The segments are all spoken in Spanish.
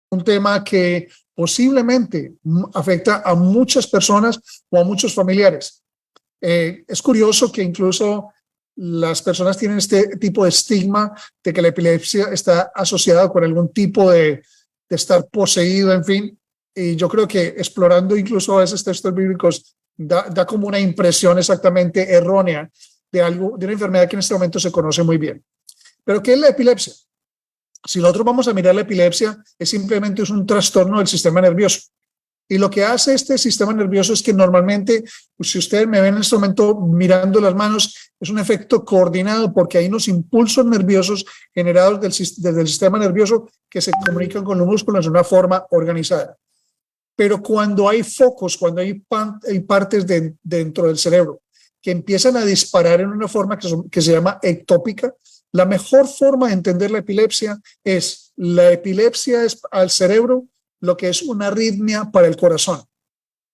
un tema que posiblemente afecta a muchas personas o a muchos familiares. Es curioso que incluso las personas tienen este tipo de estigma de que la epilepsia está asociada con algún tipo de estar poseído, en fin. Y yo creo que explorando incluso a veces textos bíblicos da como una impresión exactamente errónea de algo, de una enfermedad que en este momento se conoce muy bien. ¿Pero qué es la epilepsia? Si nosotros vamos a mirar la epilepsia, es simplemente un trastorno del sistema nervioso. Y lo que hace este sistema nervioso es que normalmente, si ustedes me ven en este momento mirando las manos, es un efecto coordinado porque hay unos impulsos nerviosos generados desde el sistema nervioso que se comunican con los músculos de una forma organizada. Pero cuando hay focos, cuando hay partes dentro del cerebro que empiezan a disparar en una forma que se llama ectópica, la mejor forma de entender la epilepsia es al cerebro lo que es una arritmia para el corazón.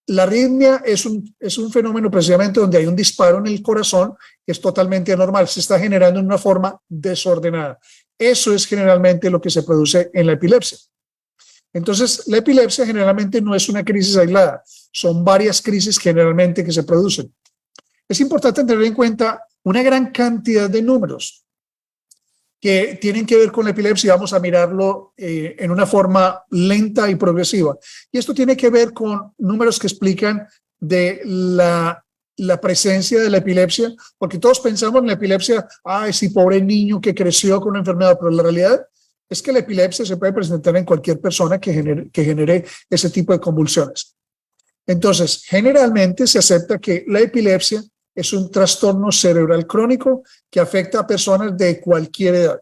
La arritmia es un fenómeno precisamente donde hay un disparo en el corazón que es totalmente anormal, se está generando en una forma desordenada. Eso es generalmente lo que se produce en la epilepsia. Entonces, la epilepsia generalmente no es una crisis aislada, son varias crisis generalmente que se producen. Es importante tener en cuenta una gran cantidad de números que tienen que ver con la epilepsia. Vamos a mirarlo en una forma lenta y progresiva. Y esto tiene que ver con números que explican de la presencia de la epilepsia, porque todos pensamos en la epilepsia, ay, sí, pobre niño que creció con una enfermedad, pero la realidad es que la epilepsia se puede presentar en cualquier persona que genere ese tipo de convulsiones. Entonces, generalmente se acepta que la epilepsia es un trastorno cerebral crónico que afecta a personas de cualquier edad.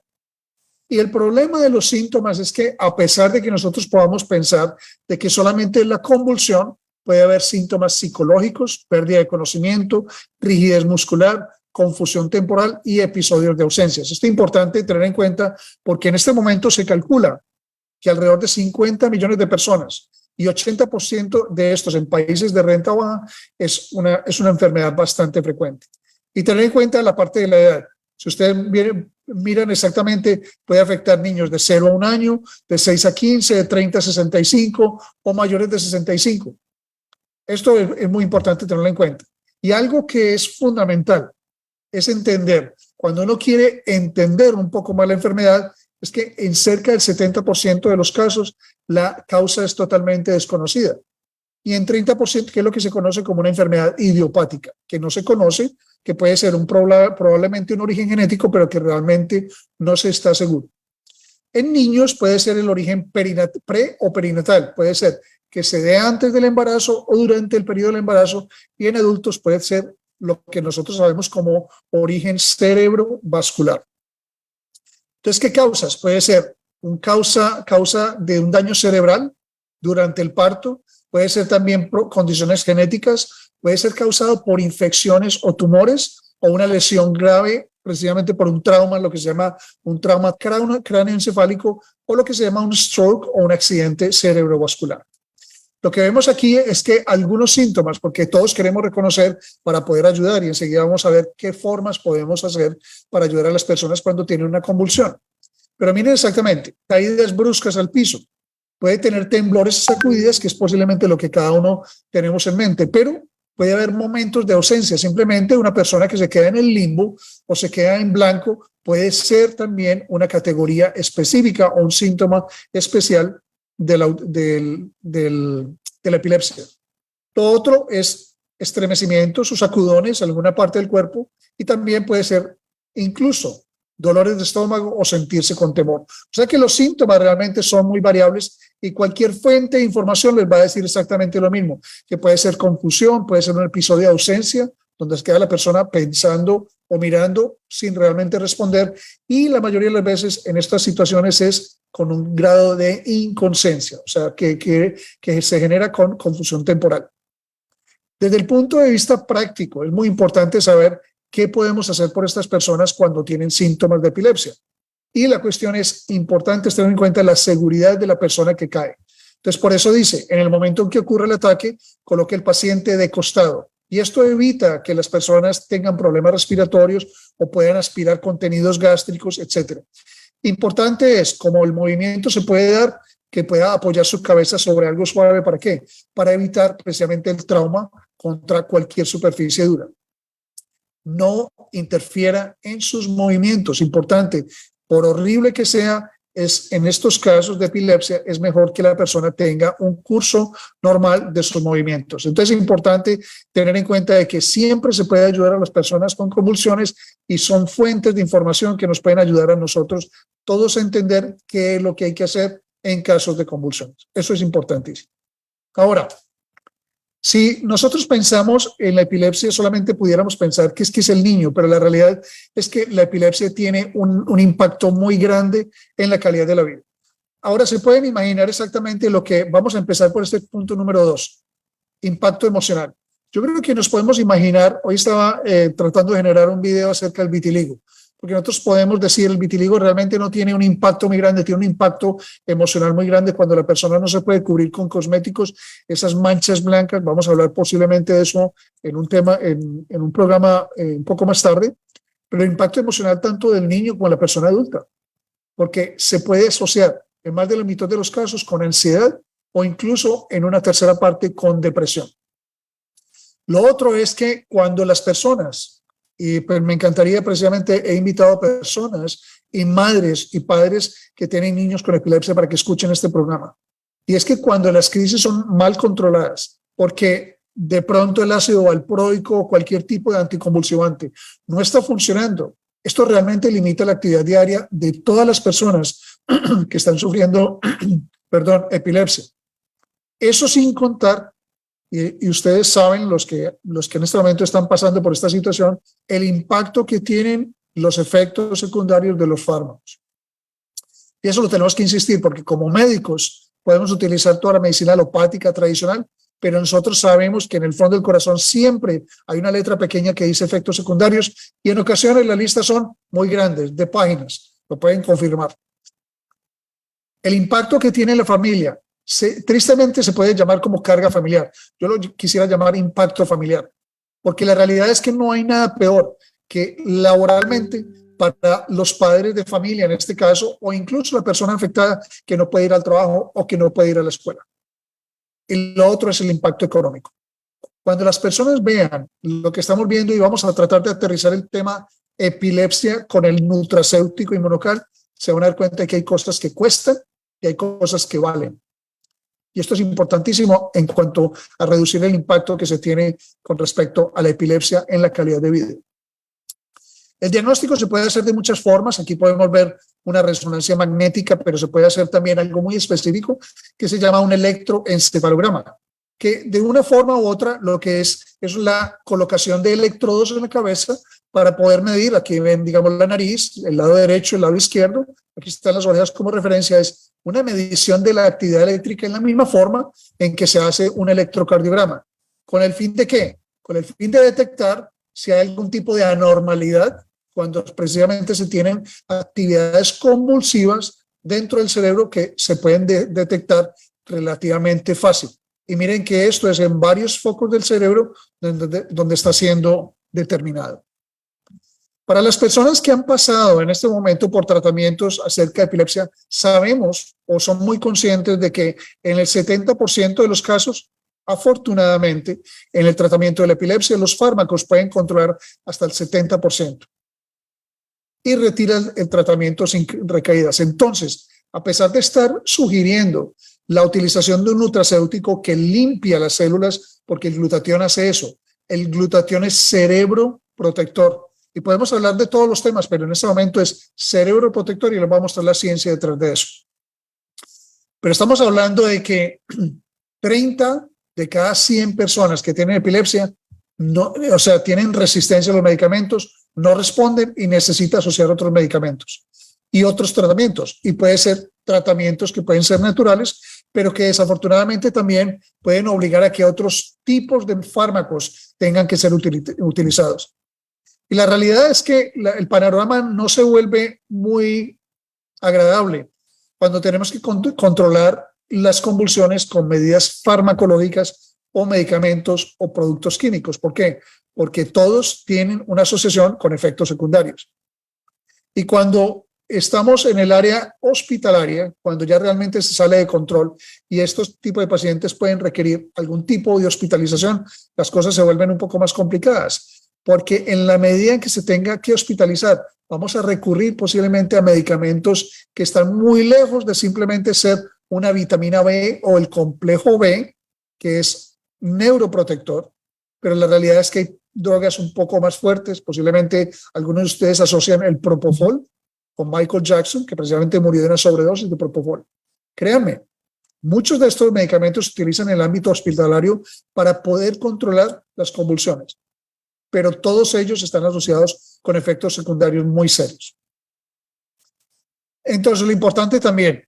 Y el problema de los síntomas es que, a pesar de que nosotros podamos pensar de que solamente la convulsión, puede haber síntomas psicológicos, pérdida de conocimiento, rigidez muscular, confusión temporal y episodios de ausencias. Esto es importante tener en cuenta porque en este momento se calcula que alrededor de 50 millones de personas y 80% de estos en países de renta baja es una enfermedad bastante frecuente. Y tener en cuenta la parte de la edad. Si ustedes miran exactamente, puede afectar niños de 0 a 1 año, de 6 a 15, de 30 a 65 o mayores de 65. Esto es muy importante tenerlo en cuenta. Y algo que es fundamental es entender, cuando uno quiere entender un poco más la enfermedad, es que en cerca del 70% de los casos la causa es totalmente desconocida. Y en 30%, que es lo que se conoce como una enfermedad idiopática, que no se conoce, que puede ser probablemente un origen genético, pero que realmente no se está seguro. En niños puede ser el origen pre o perinatal, puede ser que se dé antes del embarazo o durante el periodo del embarazo, y en adultos puede ser lo que nosotros sabemos como origen cerebrovascular. Entonces, ¿qué causas? Puede ser causa de un daño cerebral durante el parto, puede ser también condiciones genéticas, puede ser causado por infecciones o tumores o una lesión grave precisamente por un trauma, lo que se llama un trauma cráneoencefálico o lo que se llama un stroke o un accidente cerebrovascular. Lo que vemos aquí es que algunos síntomas, porque todos queremos reconocer para poder ayudar, y enseguida vamos a ver qué formas podemos hacer para ayudar a las personas cuando tienen una convulsión. Pero miren exactamente, caídas bruscas al piso, puede tener temblores, sacudidas, que es posiblemente lo que cada uno tenemos en mente, pero puede haber momentos de ausencia, simplemente una persona que se queda en el limbo o se queda en blanco, puede ser también una categoría específica o un síntoma especial de la epilepsia. Lo otro es estremecimientos o sacudones en alguna parte del cuerpo, y también puede ser incluso dolores de estómago o sentirse con temor. O sea que los síntomas realmente son muy variables y cualquier fuente de información les va a decir exactamente lo mismo, que puede ser confusión, puede ser un episodio de ausencia, donde se queda la persona pensando o mirando sin realmente responder, y la mayoría de las veces en estas situaciones es con un grado de inconsciencia, o sea, que se genera con confusión temporal. Desde el punto de vista práctico, es muy importante saber qué podemos hacer por estas personas cuando tienen síntomas de epilepsia. Y la cuestión es importante tener en cuenta la seguridad de la persona que cae. Entonces, por eso dice, en el momento en que ocurre el ataque, coloque el paciente de costado. Y esto evita que las personas tengan problemas respiratorios o puedan aspirar contenidos gástricos, etc. Importante es, como el movimiento se puede dar, que pueda apoyar su cabeza sobre algo suave. ¿Para qué? Para evitar precisamente el trauma contra cualquier superficie dura. No interfiera en sus movimientos. Importante, por horrible que sea, en estos casos de epilepsia es mejor que la persona tenga un curso normal de sus movimientos. Entonces es importante tener en cuenta de que siempre se puede ayudar a las personas con convulsiones y son fuentes de información que nos pueden ayudar a nosotros todos a entender qué es lo que hay que hacer en casos de convulsiones. Eso es importantísimo. Ahora, si nosotros pensamos en la epilepsia, solamente pudiéramos pensar que es el niño, pero la realidad es que la epilepsia tiene un impacto muy grande en la calidad de la vida. Ahora se pueden imaginar exactamente lo que vamos a empezar por este punto número 2, impacto emocional. Yo creo que nos podemos imaginar, hoy estaba tratando de generar un video acerca del vitiligo, porque nosotros podemos decir el vitiligo realmente no tiene un impacto muy grande, tiene un impacto emocional muy grande cuando la persona no se puede cubrir con cosméticos, esas manchas blancas. Vamos a hablar posiblemente de eso en un tema, en un programa un poco más tarde, pero el impacto emocional tanto del niño como de la persona adulta, porque se puede asociar en más de la mitad de los casos con ansiedad o incluso en una tercera parte con depresión. Lo otro es que cuando las personas, y pues me encantaría precisamente, he invitado a personas y madres y padres que tienen niños con epilepsia para que escuchen este programa. Y es que cuando las crisis son mal controladas, porque de pronto el ácido valproico o cualquier tipo de anticonvulsivante no está funcionando, esto realmente limita la actividad diaria de todas las personas que están sufriendo epilepsia. Eso sin contar, y ustedes saben, los que en este momento están pasando por esta situación, el impacto que tienen los efectos secundarios de los fármacos. Y eso lo tenemos que insistir, porque como médicos podemos utilizar toda la medicina alopática tradicional, pero nosotros sabemos que en el fondo del corazón siempre hay una letra pequeña que dice efectos secundarios, y en ocasiones las listas son muy grandes, de páginas, lo pueden confirmar. El impacto que tiene la familia, tristemente se puede llamar como carga familiar. Yo lo quisiera llamar impacto familiar, porque la realidad es que no hay nada peor que laboralmente para los padres de familia en este caso, o incluso la persona afectada que no puede ir al trabajo o que no puede ir a la escuela. Y lo otro es el impacto económico. Cuando las personas vean lo que estamos viendo, y vamos a tratar de aterrizar el tema epilepsia con el nutracéutico inmunocal, se van a dar cuenta de que hay cosas que cuestan y hay cosas que valen. Y esto es importantísimo en cuanto a reducir el impacto que se tiene con respecto a la epilepsia en la calidad de vida. El diagnóstico se puede hacer de muchas formas. Aquí podemos ver una resonancia magnética, pero se puede hacer también algo muy específico que se llama un electroencefalograma, que de una forma u otra lo que es la colocación de electrodos en la cabeza para poder medir. Aquí ven, digamos, la nariz, el lado derecho, el lado izquierdo. Aquí están las orejas como referencia. Es una medición de la actividad eléctrica en la misma forma en que se hace un electrocardiograma. ¿Con el fin de qué? Con el fin de detectar si hay algún tipo de anormalidad cuando precisamente se tienen actividades convulsivas dentro del cerebro que se pueden detectar relativamente fácil. Y miren que esto es en varios focos del cerebro donde está siendo determinado. Para las personas que han pasado en este momento por tratamientos acerca de epilepsia, sabemos o son muy conscientes de que en el 70% de los casos, afortunadamente, en el tratamiento de la epilepsia, los fármacos pueden controlar hasta el 70% y retiran el tratamiento sin recaídas. Entonces, a pesar de estar sugiriendo la utilización de un nutracéutico que limpia las células, porque el glutatión hace eso, el glutatión es cerebro protector. Y podemos hablar de todos los temas, pero en este momento es cerebro protector y les voy a mostrar la ciencia detrás de eso. Pero estamos hablando de que 30 de cada 100 personas que tienen epilepsia, tienen resistencia a los medicamentos, no responden y necesita asociar otros medicamentos y otros tratamientos. Y puede ser tratamientos que pueden ser naturales, pero que desafortunadamente también pueden obligar a que otros tipos de fármacos tengan que ser utilizados. Y la realidad es que el panorama no se vuelve muy agradable cuando tenemos que controlar las convulsiones con medidas farmacológicas o medicamentos o productos químicos. ¿Por qué? Porque todos tienen una asociación con efectos secundarios. Y cuando estamos en el área hospitalaria, cuando ya realmente se sale de control y estos tipos de pacientes pueden requerir algún tipo de hospitalización, las cosas se vuelven un poco más complicadas, porque en la medida en que se tenga que hospitalizar, vamos a recurrir posiblemente a medicamentos que están muy lejos de simplemente ser una vitamina B o el complejo B, que es neuroprotector, pero la realidad es que hay drogas un poco más fuertes. Posiblemente algunos de ustedes asocian el propofol con Michael Jackson, que precisamente murió de una sobredosis de propofol. Créanme, muchos de estos medicamentos se utilizan en el ámbito hospitalario para poder controlar las convulsiones, pero todos ellos están asociados con efectos secundarios muy serios. Entonces, lo importante también,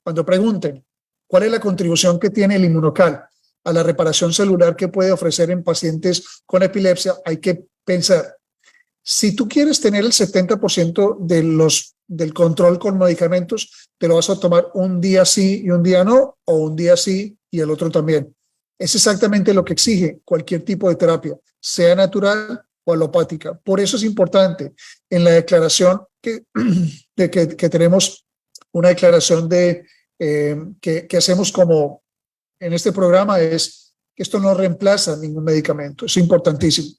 cuando pregunten cuál es la contribución que tiene el Inmunocal a la reparación celular que puede ofrecer en pacientes con epilepsia, hay que pensar, si tú quieres tener el 70% del control con medicamentos, te lo vas a tomar un día sí y un día no, o un día sí y el otro también. Es exactamente lo que exige cualquier tipo de terapia, sea natural o alopática. Por eso es importante en la declaración que tenemos una declaración que hacemos como en este programa, es que esto no reemplaza ningún medicamento. Es importantísimo.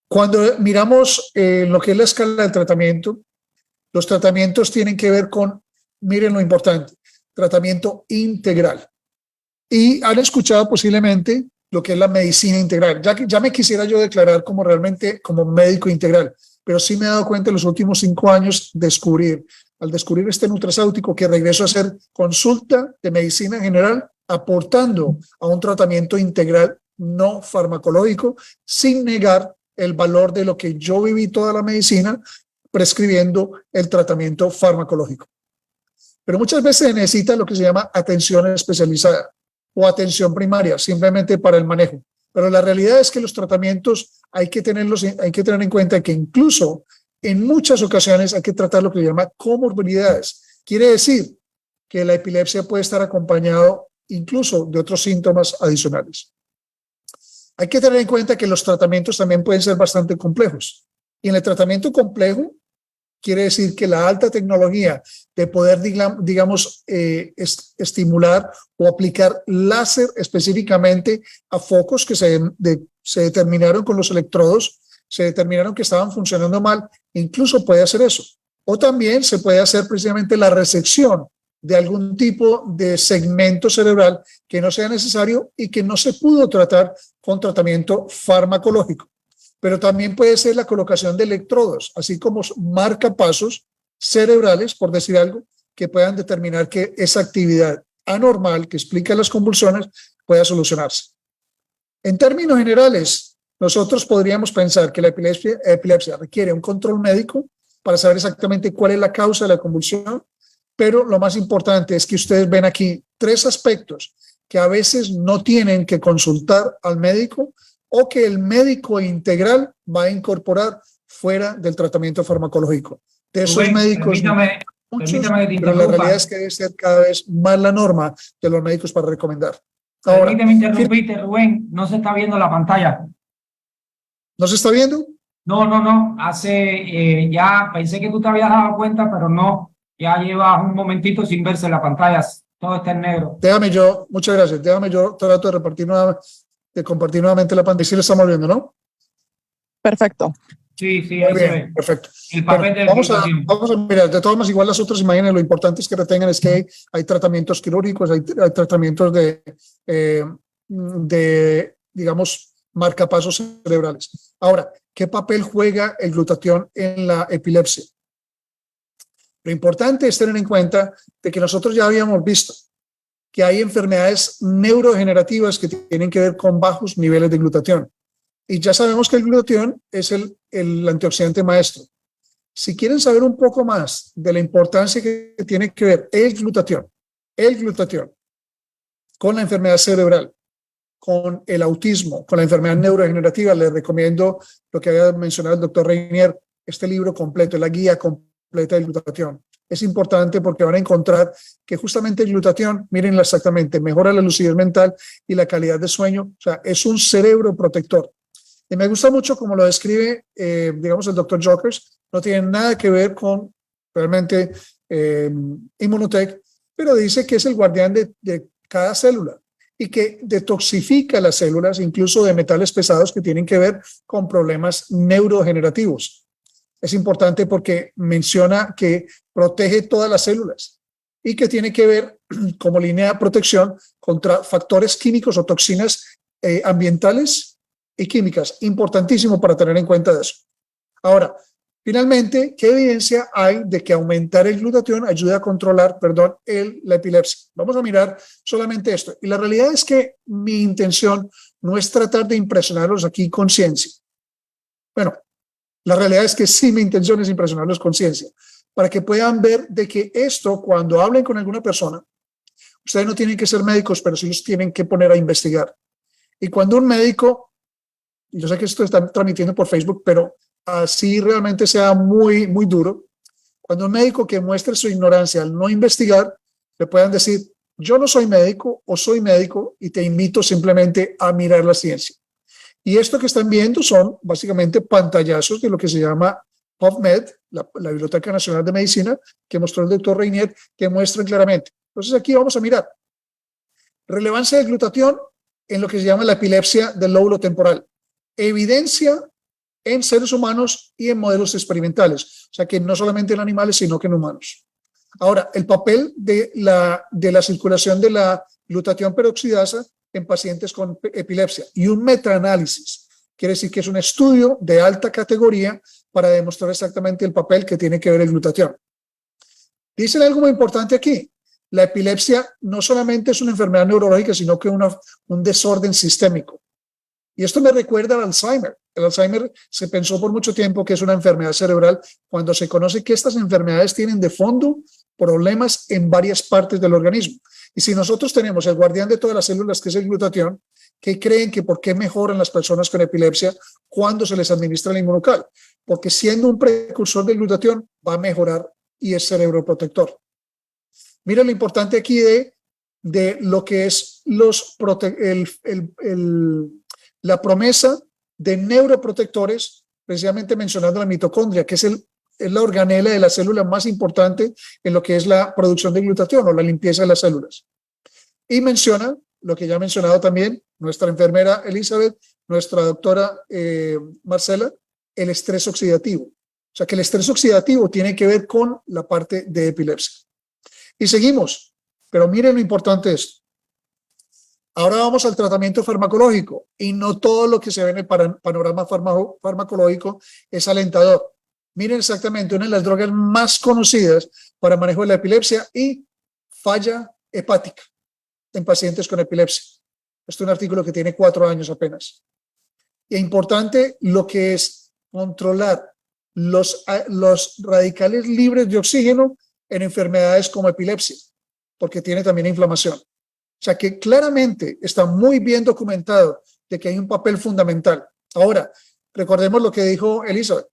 Cuando miramos lo que es la escala del tratamiento, los tratamientos tienen que ver con, miren lo importante, tratamiento integral. Y han escuchado posiblemente lo que es la medicina integral. Ya me quisiera yo declarar como realmente como médico integral, pero sí me he dado cuenta en los últimos 5 años al descubrir este nutracéutico, que regreso a hacer consulta de medicina general, aportando a un tratamiento integral no farmacológico, sin negar el valor de lo que yo viví toda la medicina, prescribiendo el tratamiento farmacológico. Pero muchas veces se necesita lo que se llama atención especializada o atención primaria, simplemente para el manejo. Pero la realidad es que los tratamientos hay que tener en cuenta que incluso en muchas ocasiones hay que tratar lo que se llama comorbilidades. Quiere decir que la epilepsia puede estar acompañado incluso de otros síntomas adicionales. Hay que tener en cuenta que los tratamientos también pueden ser bastante complejos. Y en el tratamiento complejo quiere decir que la alta tecnología de poder, digamos, estimular o aplicar láser específicamente a focos que se determinaron con los electrodos, se determinaron que estaban funcionando mal, incluso puede hacer eso. O también se puede hacer precisamente la resección de algún tipo de segmento cerebral que no sea necesario y que no se pudo tratar con tratamiento farmacológico. Pero también puede ser la colocación de electrodos, así como marcapasos cerebrales, por decir algo, que puedan determinar que esa actividad anormal que explica las convulsiones pueda solucionarse. En términos generales, nosotros podríamos pensar que la epilepsia requiere un control médico para saber exactamente cuál es la causa de la convulsión, pero lo más importante es que ustedes ven aquí 3 aspectos que a veces no tienen que consultar al médico o que el médico integral va a incorporar fuera del tratamiento farmacológico. De esos Rubén, médicos, permítame que te pero la interrumpa. realidad es que debe ser cada vez más la norma de los médicos para recomendar. Ahora, Permíteme interrumpirte, Rubén, no se está viendo la pantalla. ¿no se está viendo? No. Ya pensé que tú te habías dado cuenta, pero no. Ya llevas un momentito sin verse la pantalla. Todo está en negro. Muchas gracias. Déjame yo trato de compartir nuevamente la pantalla. Sí lo estamos viendo, ¿no? Perfecto. Sí, Muy ahí se bien, ve. perfecto. El papel de Vamos a explotación. mirar, de todas maneras, igual las otras imágenes, lo importante es que retengan es que hay tratamientos quirúrgicos, hay tratamientos digamos, marcapasos cerebrales. Ahora, ¿qué papel juega el glutatión en la epilepsia? Lo importante es tener en cuenta de que nosotros ya habíamos visto que hay enfermedades neurodegenerativas que tienen que ver con bajos niveles de glutatión. Y ya sabemos que el glutatión es el antioxidante maestro. Si quieren saber un poco más de la importancia que tiene que ver el glutatión con la enfermedad cerebral, con el autismo, con la enfermedad neurodegenerativa, les recomiendo lo que había mencionado el doctor Reinier, este libro completo, la guía completa del glutatión. Es importante porque van a encontrar que justamente el glutatión, mírenla exactamente, mejora la lucidez mental y la calidad de sueño, o sea, es un cerebro protector. Y me gusta mucho como lo describe, digamos, el doctor Jokers. No tiene nada que ver con realmente Immunotech, pero dice que es el guardián de cada célula y que detoxifica las células, incluso de metales pesados que tienen que ver con problemas neurodegenerativos. Es importante porque menciona que protege todas las células y que tiene que ver como línea de protección contra factores químicos o toxinas ambientales y químicas. Importantísimo para tener en cuenta eso. Ahora, finalmente, ¿qué evidencia hay de que aumentar el glutatión ayuda a controlar, la epilepsia? Vamos a mirar solamente esto. Y la realidad es que mi intención no es tratar de impresionarlos aquí con ciencia. Bueno, la realidad es que sí, mi intención es impresionarlos con ciencia, para que puedan ver de que esto, cuando hablen con alguna persona, ustedes no tienen que ser médicos, pero sí los tienen que poner a investigar. Y cuando un médico, yo sé que esto está transmitiendo por Facebook, pero así realmente sea muy, muy duro, cuando un médico que muestre su ignorancia al no investigar, le puedan decir, yo no soy médico o soy médico y te invito simplemente a mirar la ciencia. Y esto que están viendo son básicamente pantallazos de lo que se llama PubMed, la Biblioteca Nacional de Medicina, que mostró el doctor Reinier, que muestran claramente. Entonces aquí vamos a mirar relevancia del glutatión en lo que se llama la epilepsia del lóbulo temporal. Evidencia en seres humanos y en modelos experimentales. O sea que no solamente en animales, sino que en humanos. Ahora, el papel de la circulación de la glutatión peroxidasa en pacientes con epilepsia y un metaanálisis. Quiere decir que es un estudio de alta categoría para demostrar exactamente el papel que tiene que ver el glutatión. Dicen algo muy importante aquí. La epilepsia no solamente es una enfermedad neurológica, sino que un desorden sistémico. Y esto me recuerda al Alzheimer. El Alzheimer se pensó por mucho tiempo que es una enfermedad cerebral, cuando se conoce que estas enfermedades tienen de fondo problemas en varias partes del organismo. Y si nosotros tenemos el guardián de todas las células, que es el glutatión, ¿qué creen que por qué mejoran las personas con epilepsia cuando se les administra el inmunocal? Porque siendo un precursor del glutatión va a mejorar y es cerebroprotector. Mira lo importante aquí de lo que es la promesa de neuroprotectores, precisamente mencionando la mitocondria, que es la organela de la célula más importante en lo que es la producción de glutatión o la limpieza de las células. Y menciona lo que ya ha mencionado también nuestra enfermera Elizabeth, nuestra doctora Marcela, el estrés oxidativo. O sea que el estrés oxidativo tiene que ver con la parte de epilepsia. Y seguimos, pero miren lo importante de esto. Ahora vamos al tratamiento farmacológico y no todo lo que se ve en el panorama farmacológico es alentador. Miren exactamente una de las drogas más conocidas para manejo de la epilepsia y falla hepática en pacientes con epilepsia. Este es un artículo que tiene 4 años apenas. Y es importante lo que es controlar los radicales libres de oxígeno en enfermedades como epilepsia, porque tiene también inflamación. O sea que claramente está muy bien documentado de que hay un papel fundamental. Ahora, recordemos lo que dijo Elizabeth.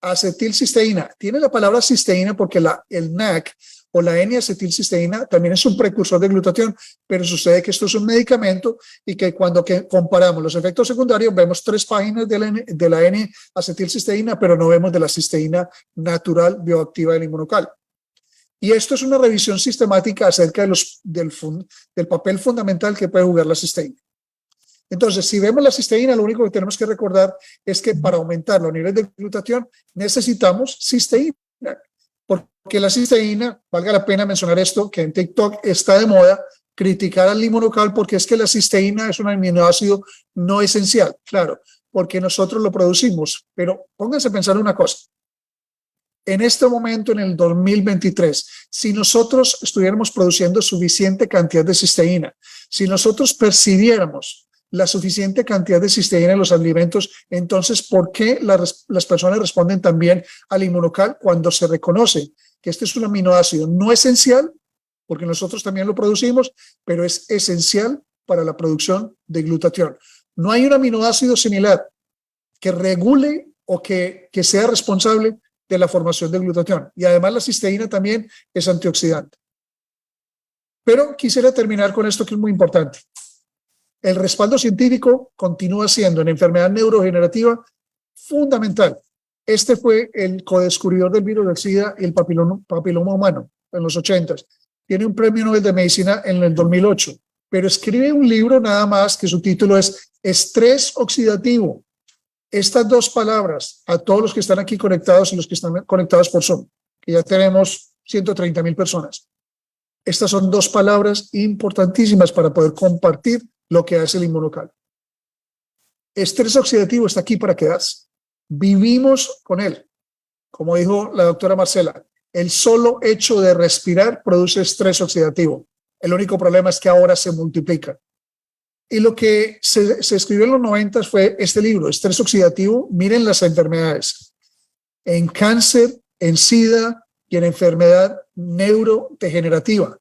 Acetilcisteína. Tiene la palabra cisteína porque el NAC o la N-acetilcisteína también es un precursor de glutatión, pero sucede que esto es un medicamento y que cuando comparamos los efectos secundarios vemos 3 páginas de la N-acetilcisteína, pero no vemos de la cisteína natural bioactiva del inmunocal. Y esto es una revisión sistemática acerca del papel fundamental que puede jugar la cisteína. Entonces, si vemos la cisteína, lo único que tenemos que recordar es que para aumentar los niveles de glutatión necesitamos cisteína. Porque la cisteína, valga la pena mencionar esto, que en TikTok está de moda criticar al inmunocal porque es que la cisteína es un aminoácido no esencial. Claro, porque nosotros lo producimos. Pero pónganse a pensar una cosa. En este momento, en el 2023, si nosotros estuviéramos produciendo suficiente cantidad de cisteína, si nosotros percibiéramos la suficiente cantidad de cisteína en los alimentos, entonces, ¿por qué las personas responden también al inmunocal cuando se reconoce que este es un aminoácido no esencial, porque nosotros también lo producimos, pero es esencial para la producción de glutatión? No hay un aminoácido similar que regule o que sea responsable de la formación de glutatión. Y además la cisteína también es antioxidante. Pero quisiera terminar con esto que es muy importante. El respaldo científico continúa siendo en enfermedad neurodegenerativa fundamental. Este fue el codescubridor del virus del SIDA y el papiloma humano en los 80s. Tiene un premio Nobel de Medicina en el 2008, pero escribe un libro nada más que su título es Estrés oxidativo. Estas dos palabras, a todos los que están aquí conectados y los que están conectados por Zoom, que ya tenemos 130,000 personas. Estas son dos palabras importantísimas para poder compartir lo que hace el Inmunocal. Estrés oxidativo está aquí para quedarse. Vivimos con él. Como dijo la doctora Marcela, el solo hecho de respirar produce estrés oxidativo. El único problema es que ahora se multiplica. Y lo que se escribió en los 90 fue este libro, Estrés oxidativo. Miren las enfermedades. En cáncer, en SIDA y en enfermedad neurodegenerativa.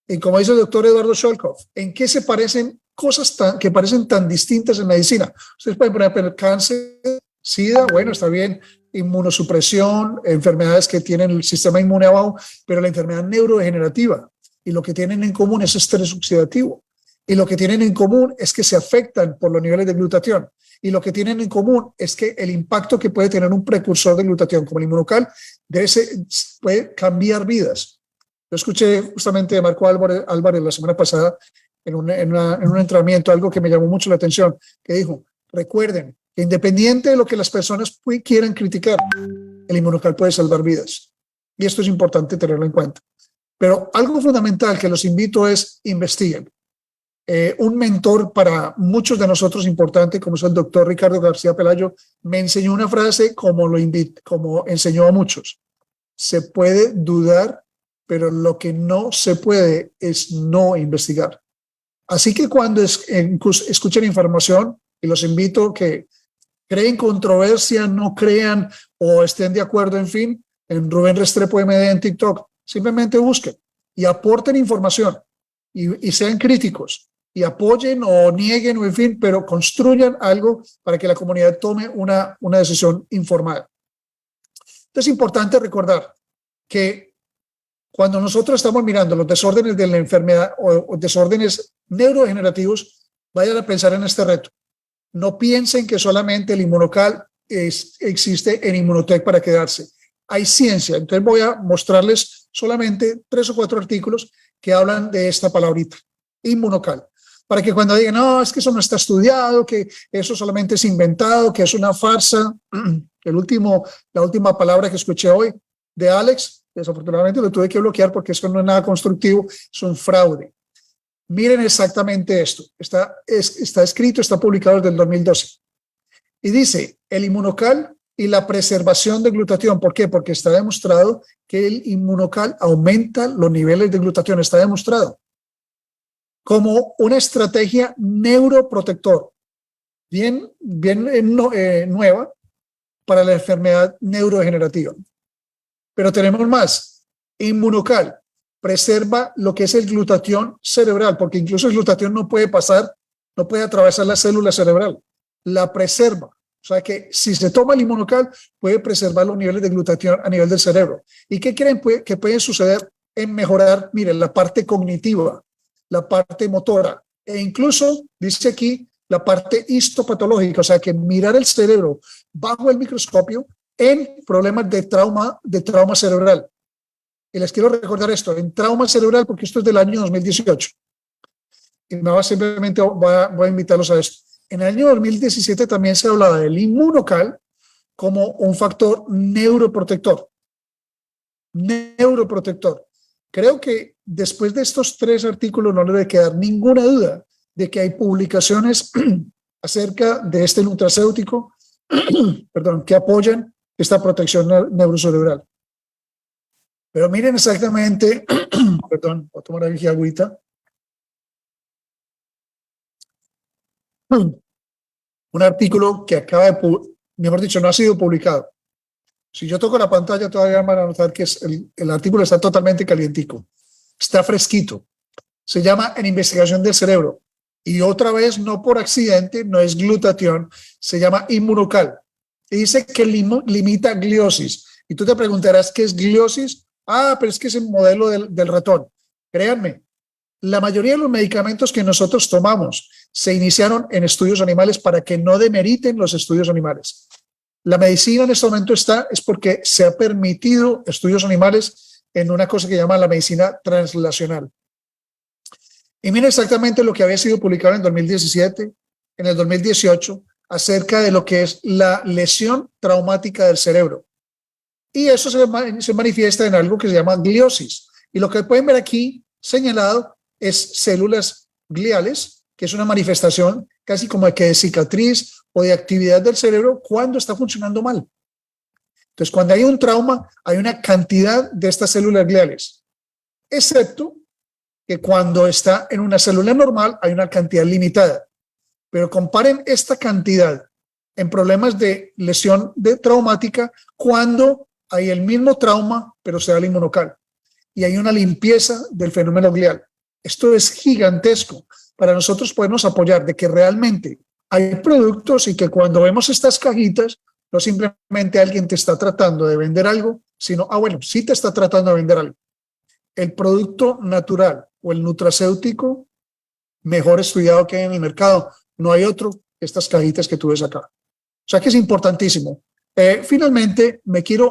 Y como dice el doctor Eduardo Sholkov, ¿en qué se parecen cosas que parecen tan distintas en medicina? Ustedes pueden poner el cáncer, SIDA, bueno, está bien, inmunosupresión, enfermedades que tienen el sistema inmune abajo, pero la enfermedad neurodegenerativa y lo que tienen en común es estrés oxidativo. Y lo que tienen en común es que se afectan por los niveles de glutatión. Y lo que tienen en común es que el impacto que puede tener un precursor de glutatión como el Inmunocal puede cambiar vidas. Yo escuché justamente de Marco Álvarez la semana pasada en un entrenamiento algo que me llamó mucho la atención, que dijo, recuerden que independiente de lo que las personas quieran criticar, el Inmunocal puede salvar vidas. Y esto es importante tenerlo en cuenta. Pero algo fundamental que los invito es investiguen. Un mentor para muchos de nosotros importante, como es el doctor Ricardo García Pelayo, me enseñó una frase como enseñó a muchos. Se puede dudar, pero lo que no se puede es no investigar. Así que cuando escuchen información, y los invito que creen controversia, no crean o estén de acuerdo, en fin, en Rubén Restrepo MD en TikTok, simplemente busquen y aporten información y sean críticos. Y apoyen o nieguen, o en fin, pero construyan algo para que la comunidad tome una decisión informada. Entonces es importante recordar que cuando nosotros estamos mirando los desórdenes de la enfermedad o desórdenes neurodegenerativos, vayan a pensar en este reto. No piensen que solamente el Inmunocal existe en Inmunotech para quedarse. Hay ciencia. Entonces voy a mostrarles solamente 3 o 4 artículos que hablan de esta palabrita, Inmunocal. Para que cuando digan, no, es que eso no está estudiado, que eso solamente es inventado, que es una farsa. La última palabra que escuché hoy de Alex, desafortunadamente lo tuve que bloquear porque eso no es nada constructivo, es un fraude. Miren exactamente esto. Está escrito, está publicado desde el 2012. Y dice, el Inmunocal y la preservación de glutatión. ¿Por qué? Porque está demostrado que el Inmunocal aumenta los niveles de glutatión. Está demostrado. Como una estrategia neuroprotector, bien nueva para la enfermedad neurodegenerativa. Pero tenemos más. Inmunocal preserva lo que es el glutatión cerebral, porque incluso el glutatión no puede atravesar la célula cerebral. La preserva. O sea que si se toma el Inmunocal, puede preservar los niveles de glutatión a nivel del cerebro. ¿Y qué creen que puede suceder en mejorar, miren, la parte cognitiva, la parte motora e incluso, dice aquí, la parte histopatológica, o sea que mirar el cerebro bajo el microscopio en problemas de trauma cerebral. Y les quiero recordar esto, en trauma cerebral, porque esto es del año 2018. Y simplemente voy a invitarlos a esto. En el año 2017 también se hablaba del Inmunocal como un factor neuroprotector. Creo que después de estos 3 artículos no le debe quedar ninguna duda de que hay publicaciones acerca de este nutracéutico que apoyan esta protección neurocerebral. Pero miren exactamente, voy a tomar aquí agüita. Un artículo que mejor dicho, no ha sido publicado. Si yo toco la pantalla todavía van a notar que el artículo está totalmente calientico. Está fresquito. Se llama En investigación del cerebro. Y otra vez, no por accidente, no es glutatión, se llama Inmunocal. Y dice que limita gliosis. Y tú te preguntarás, ¿qué es gliosis? Pero es que es el modelo del ratón. Créanme, La mayoría de los medicamentos que nosotros tomamos se iniciaron en estudios animales para que no demeriten los estudios animales. La medicina en este momento es porque se ha permitido estudios animales en una cosa que llama la medicina translacional. Y miren exactamente lo que había sido publicado en 2017, en el 2018, acerca de lo que es la lesión traumática del cerebro. Y eso se manifiesta en algo que se llama gliosis. Y lo que pueden ver aquí señalado es células gliales, que es una manifestación casi como de cicatriz o de actividad del cerebro cuando está funcionando mal. Entonces, cuando hay un trauma, hay una cantidad de estas células gliales, excepto que cuando está en una célula normal hay una cantidad limitada. Pero comparen esta cantidad en problemas de lesión traumática cuando hay el mismo trauma, pero se da el inmunocal y hay una limpieza del fenómeno glial. Esto es gigantesco para nosotros podernos apoyar de que realmente hay productos y que cuando vemos estas cajitas, no simplemente alguien te está tratando de vender algo, sino, bueno, sí te está tratando de vender algo. El producto natural o el nutracéutico mejor estudiado que hay en el mercado, no hay otro que estas cajitas que tú ves acá. O sea que es importantísimo. Finalmente, me quiero